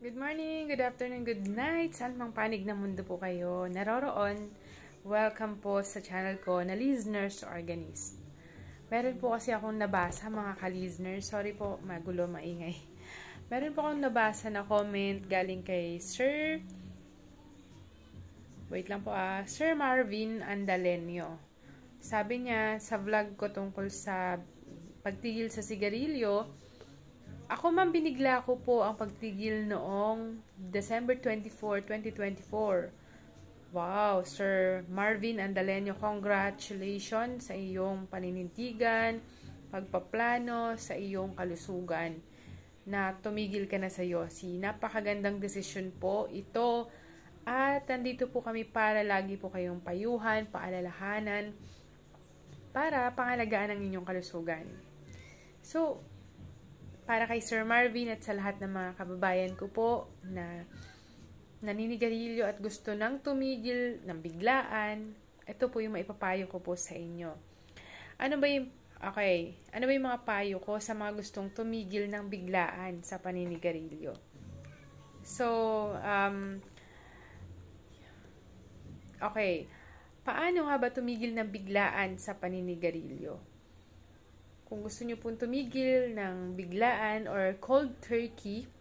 Good morning, good afternoon, good night. Saan mang panig ng mundo po kayo naroroon, welcome po sa channel ko na Listeners to Organist. Meron po kasi akong nabasa mga ka-listeners. Sorry po, magulo, maingay. Meron po akong nabasa na comment galing kay Sir Marvin Andalenio. Sabi niya sa vlog ko tungkol sa pagtigil sa sigarilyo, ako man binigla ko po ang pagtigil noong December 24, 2024. Wow, Sir Marvin Andalenio, congratulations sa iyong paninindigan, pagpaplano sa iyong kalusugan na tumigil ka na sa yosi. Napakagandang desisyon po ito at nandito po kami para lagi po kayong payuhan, paalalahanan para pangalagaan ang inyong kalusugan. So, para kay Sir Marvin at sa lahat ng mga kababayan ko po na naninigarilyo at gusto nang tumigil ng biglaan, ito po yung maipapayo ko po sa inyo. Ano ba yung mga payo ko sa mga gustong tumigil ng biglaan sa paninigarilyo? So, paano nga ba tumigil ng biglaan sa paninigarilyo? Kung gusto nyo pong tumigil ng biglaan or cold turkey,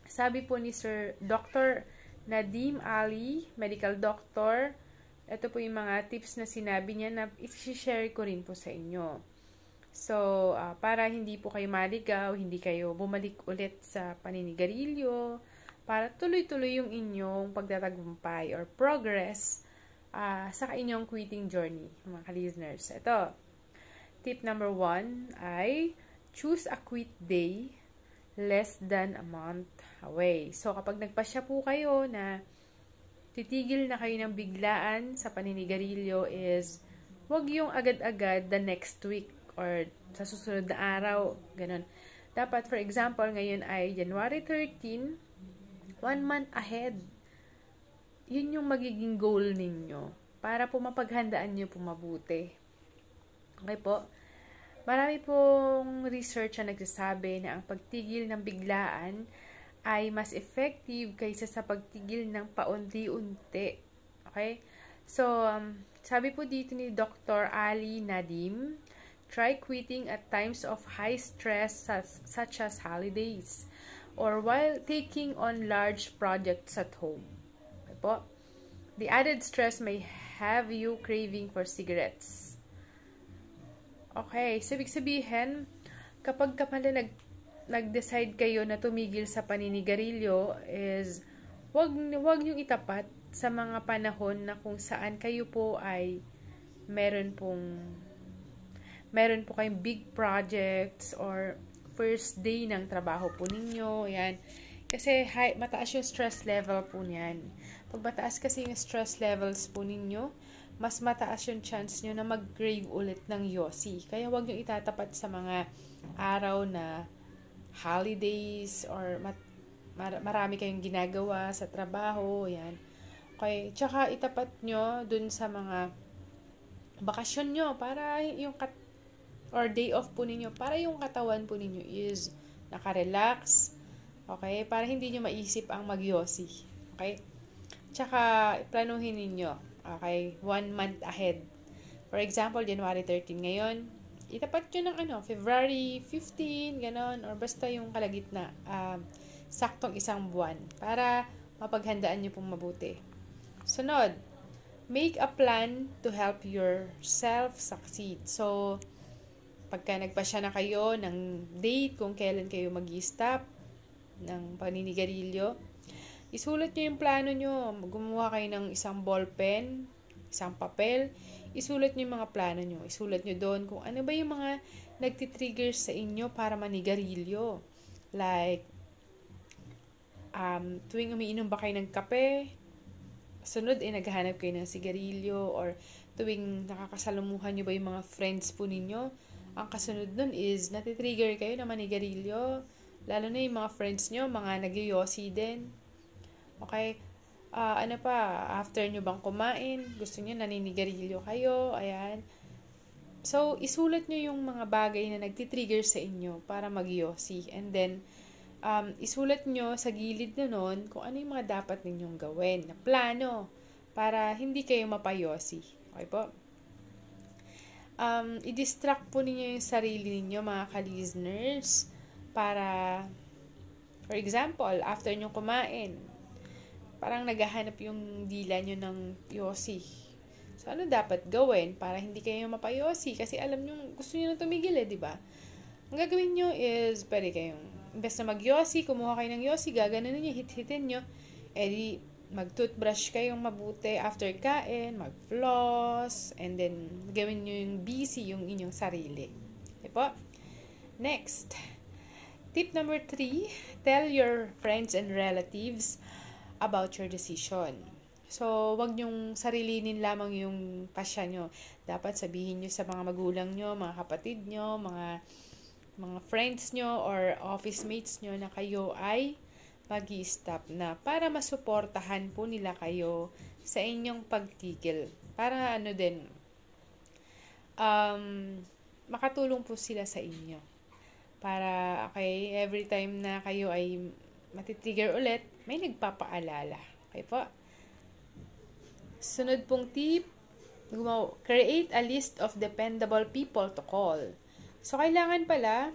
sabi po ni Sir Dr. Nadim Ali, medical doctor, ito po yung mga tips na sinabi niya na i-share ko rin po sa inyo. So, para hindi po kayo maligaw, hindi kayo bumalik ulit sa paninigarilyo, para tuloy-tuloy yung inyong pagtatagumpay or progress sa inyong quitting journey, mga ka-listeners. Ito. Tip number 1 ay choose a quit day less than a month away. So, kapag nagpasya po kayo na titigil na kayo ng biglaan sa paninigarilyo is wag yung agad-agad the next week or sa susunod na araw. Ganun. Dapat, for example, ngayon ay January 13, 1 month ahead. Yun yung magiging goal ninyo para po mapaghandaan nyo po mabuti. Okay po? Marami pong research na nagsasabi na ang pagtigil ng biglaan ay mas effective kaysa sa pagtigil ng paunti-unti. Okay? So, sabi po dito ni Dr. Ali Nadim, try quitting at times of high stress such as holidays or while taking on large projects at home. Okay po? The added stress may have you craving for cigarettes. Okay, so ibig sabihin, kapag nag-decide kayo na tumigil sa paninigarilyo is wag niyong itapat sa mga panahon na kung saan kayo po ay meron po kayong big projects or first day ng trabaho po ninyo. Yan. Kasi mataas yung stress level po niyan. Pag mataas kasi yung stress levels po ninyo, mas mataas yung chance nyo na mag-crave ulit ng yosi. Kaya huwag nyo itatapat sa mga araw na holidays or marami kayong ginagawa sa trabaho. Yan. Okay. Tsaka itapat nyo dun sa mga bakasyon nyo para yung or day off po ninyo para yung katawan po ninyo is naka-relax. Okay? Para hindi nyo maisip ang mag-yosi. Okay? Tsaka planuhin ninyo. Okay, 1 month ahead. For example, January 13 ngayon, itapat nyo ng February 15, ganon, or basta yung kalagitna, saktong isang buwan, para mapaghandaan nyo pong mabuti. Sunod, make a plan to help yourself succeed. So, pagka nagpasya na kayo ng date kung kailan kayo mag-i-stop ng paninigarilyo, isulat nyo yung plano nyo. Gumawa kayo ng isang ballpen, isang papel. Isulat nyo yung mga plano nyo. Isulat nyo doon kung ano ba yung mga nagtitrigger sa inyo para manigarilyo. Like, tuwing umiinom ba kayo ng kape, sunod naghahanap kayo ng sigarilyo, or tuwing nakakasalumuhan nyo ba yung mga friends po ninyo, ang kasunod nun is natitrigger kayo na manigarilyo. Lalo na yung mga friends nyo, mga nagyoyosi din. Okay, after nyo bang kumain, gusto nyo naninigarilyo kayo, ayan. So, isulat nyo yung mga bagay na nagtitrigger sa inyo para mag-yosi. And then, isulat nyo sa gilid na nun kung ano yung mga dapat ninyong gawin na plano para hindi kayo mapayosi. Okay po? I-distract po ninyo yung sarili ninyo, mga ka-listeners, para, for example, after nyo kumain, parang naghahanap yung dila nyo ng yosi. So, ano dapat gawin para hindi kayo mapayosi? Kasi alam nyo, gusto nyo na tumigil di ba? Ang gagawin nyo is, pwede kayong, imbes na mag-yosi, kumuha kayo ng yosi, gaganon nyo, hit-hitin nyo, di, mag-toothbrush kayong mabuti after kain, mag-floss, and then, gawin nyo yung busy yung inyong sarili. Okay po? Next, tip number 3, tell your friends and relatives about your decision. So, wag nyong sarilinin lamang yung pasya nyo. Dapat sabihin nyo sa mga magulang nyo, mga kapatid nyo, mga friends nyo, or office mates nyo na kayo ay mag-i-stop na para masuportahan po nila kayo sa inyong pagtigil. Para makatulong po sila sa inyo. Para, okay, every time na kayo ay matitrigger ulit, may nagpapaalala. Okay po? Sunod pong tip, create a list of dependable people to call. So, kailangan pala,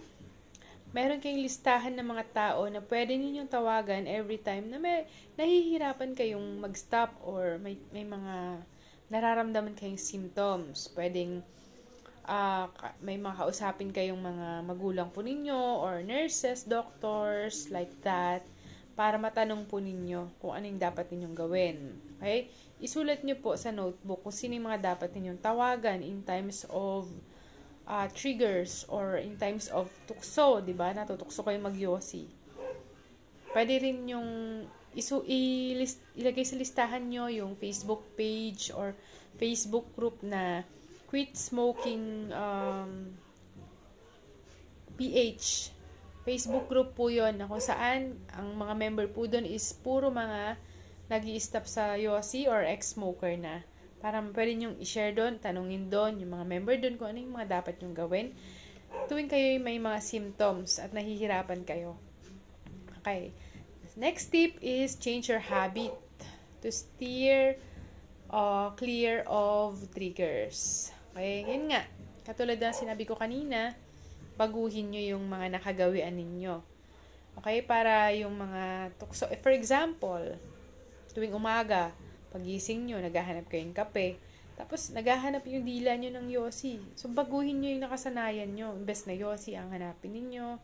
meron kayong listahan ng mga tao na pwede ninyong tawagan every time na may nahihirapan kayong mag-stop or may mga nararamdaman kayong symptoms. Pwedeng may mga kausapin kayong mga magulang po ninyo or nurses, doctors, like that, para matanong po ninyo kung ano yung dapat ninyong gawin. Okay? Isulat nyo po sa notebook kung sino yung mga dapat ninyong tawagan in times of triggers or in times of tukso, di ba? Natutukso kayo mag-yosi. Pwede rin yung ilagay sa listahan nyo yung Facebook page or Facebook group na Quit Smoking PH. Facebook group po yon na kung saan ang mga member po doon is puro mga nag-i-stop sa yosi or ex-smoker na. Para pwede nyong i-share doon, tanungin doon, yung mga member doon kung ano yung mga dapat nyong gawin. Tuwing kayo may mga symptoms at nahihirapan kayo. Okay. Next tip is change your habit to steer clear of triggers. Okay, yun nga. Katulad ng sinabi ko kanina, baguhin nyo yung mga nakagawian ninyo. Okay, para yung mga tukso. For example, tuwing umaga, pagising nyo, naghahanap kayong kape. Tapos, naghahanap yung dila nyo ng yosi. So, baguhin nyo yung nakasanayan nyo. Imbes na yosi ang hanapin ninyo,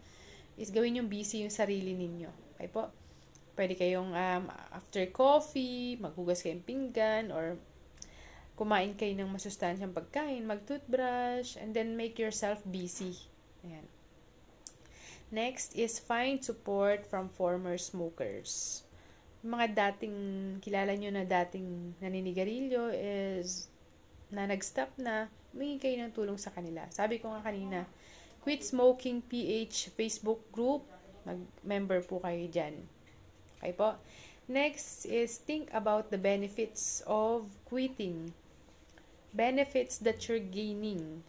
is gawin yung busy yung sarili ninyo. Okay po? Pwede kayong after coffee, maghugas kayong pinggan, or kumain kayo ng masustansyang pagkain, mag-toothbrush, and then make yourself busy. Ayan. Next is find support from former smokers. Mga dating, kilala nyo na dating naninigarilyo is na nag-stop na, humingi kayo ng tulong sa kanila. Sabi ko nga kanina, Quit Smoking PH Facebook group, mag-member po kayo dyan. Okay po? Next is think about the benefits of quitting. Benefits that you're gaining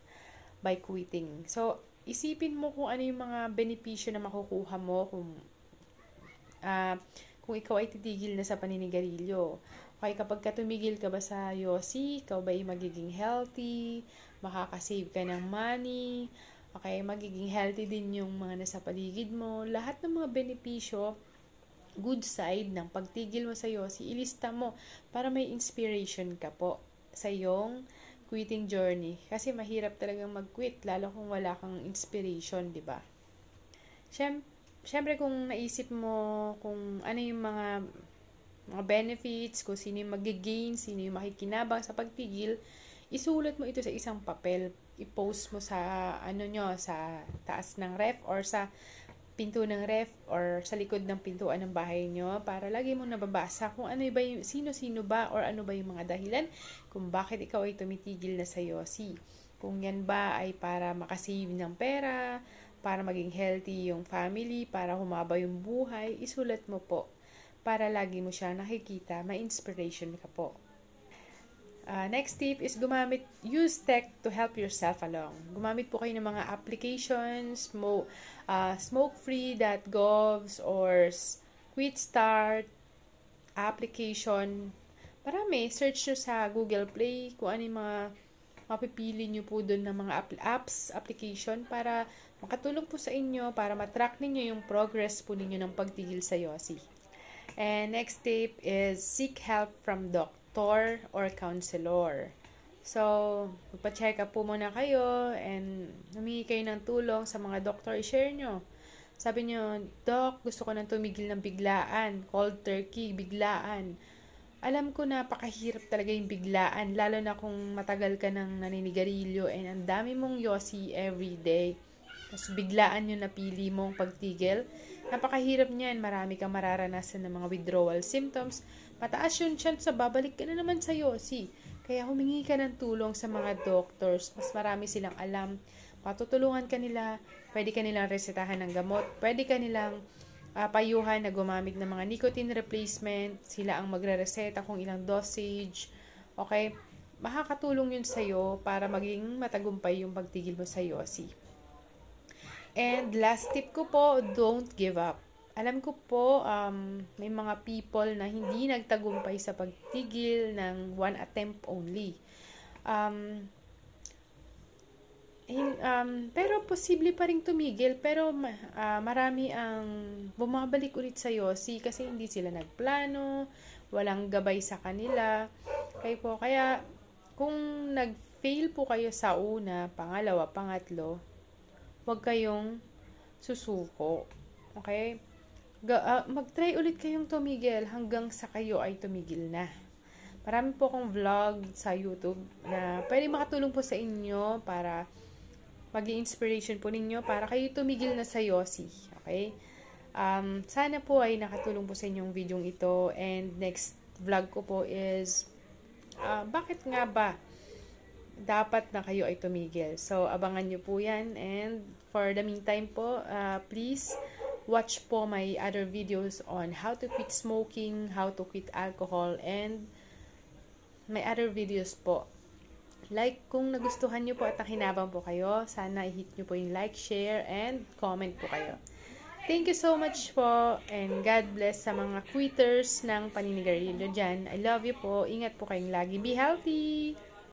by quitting. So, isipin mo kung ano yung mga benepisyo na makukuha mo kung ikaw ay titigil na sa paninigarilyo. Okay, kapag tumigil ka ba sa yosi, ikaw ba ay magiging healthy, makakasave ka ng money, okay, magiging healthy din yung mga nasa paligid mo. Lahat ng mga benepisyo, good side ng pagtigil mo sa yosi, ilista mo para may inspiration ka po sa iyong quitting journey. Kasi mahirap talagang mag-quit, lalo kung wala kang inspiration, di ba? Siyempre, kung naisip mo kung ano yung mga benefits, kung sino yung mag-gain, sino yung makikinabang sa pagtigil, isulat mo ito sa isang papel. I-post mo sa sa taas ng ref or sa pinto ng ref or sa likod ng pintuan ng bahay nyo para lagi mo nababasa kung ano ba yung sino-sino ba or ano ba yung mga dahilan kung bakit ikaw ay tumitigil na sa yosi. Kung yan ba ay para makasave ng pera, para maging healthy yung family, para humaba yung buhay, isulat mo po. Para lagi mo siya nakikita, may inspiration ka po. Next tip is use tech to help yourself along. Gumamit po kayo ng mga applications, smoke-free.govs or Quit Start application. Marami, search nyo sa Google Play kung ano yung mga mapipili nyo po doon ng mga application para makatulong po sa inyo, para matrack ninyo yung progress po ninyo ng pagtigil sa yosi. And next tip is seek help from doctor or counselor. So, magpa-check up po muna kayo and humingi kayo ng tulong sa mga doctor, i-share nyo. Sabi nyo, Doc, gusto ko nang tumigil ng biglaan, cold turkey, biglaan. Alam ko napakahirap talaga yung biglaan, lalo na kung matagal ka nang naninigarilyo and ang dami mong yosi every day. Tapos biglaan yung napili mong pagtigil. Napakahirap niyan, marami kang mararanasan ng mga withdrawal symptoms. Mataas yung chance sa babalik ka na naman sa yosi. Kaya humingi ka ng tulong sa mga doctors. Mas marami silang alam. Patutulungan ka nila, pwede ka nilang resetahan ng gamot, pwede ka nilang payuhan na gumamit ng mga nicotine replacement, sila ang magre-reseta kung ilang dosage, okay? Makakatulong yun sa'yo para maging matagumpay yung pagtigil mo sa yosi. And last tip ko po, don't give up. Alam ko po, may mga people na hindi nagtagumpay sa pagtigil ng one attempt only. Pero posible pa rin tumigil, pero marami ang bumabalik ulit sa yosi kasi hindi sila nagplano, walang gabay sa kanila. Kaya kung nag-fail po kayo sa una, pangalawa, pangatlo, huwag kayong susuko. Okay? Mag-try ulit kayong tumigil hanggang sa kayo ay tumigil na. Marami po akong vlog sa YouTube na pwede makatulong po sa inyo para maging inspiration po ninyo para kayo tumigil na sa yosi. Okay? Sana po ay nakatulong po sa inyong video ito. And next vlog ko po is bakit nga ba dapat na kayo ay tumigil? So, abangan nyo po yan. And for the meantime po, please watch po my other videos on how to quit smoking, how to quit alcohol, and my other videos po. Like, kung nagustuhan nyo po at nakinabang po kayo, sana i-hit nyo po yung like, share, and comment po kayo. Thank you so much po, and God bless sa mga quitters ng paninigarilyo dyan. I love you po. Ingat po kayong lagi. Be healthy!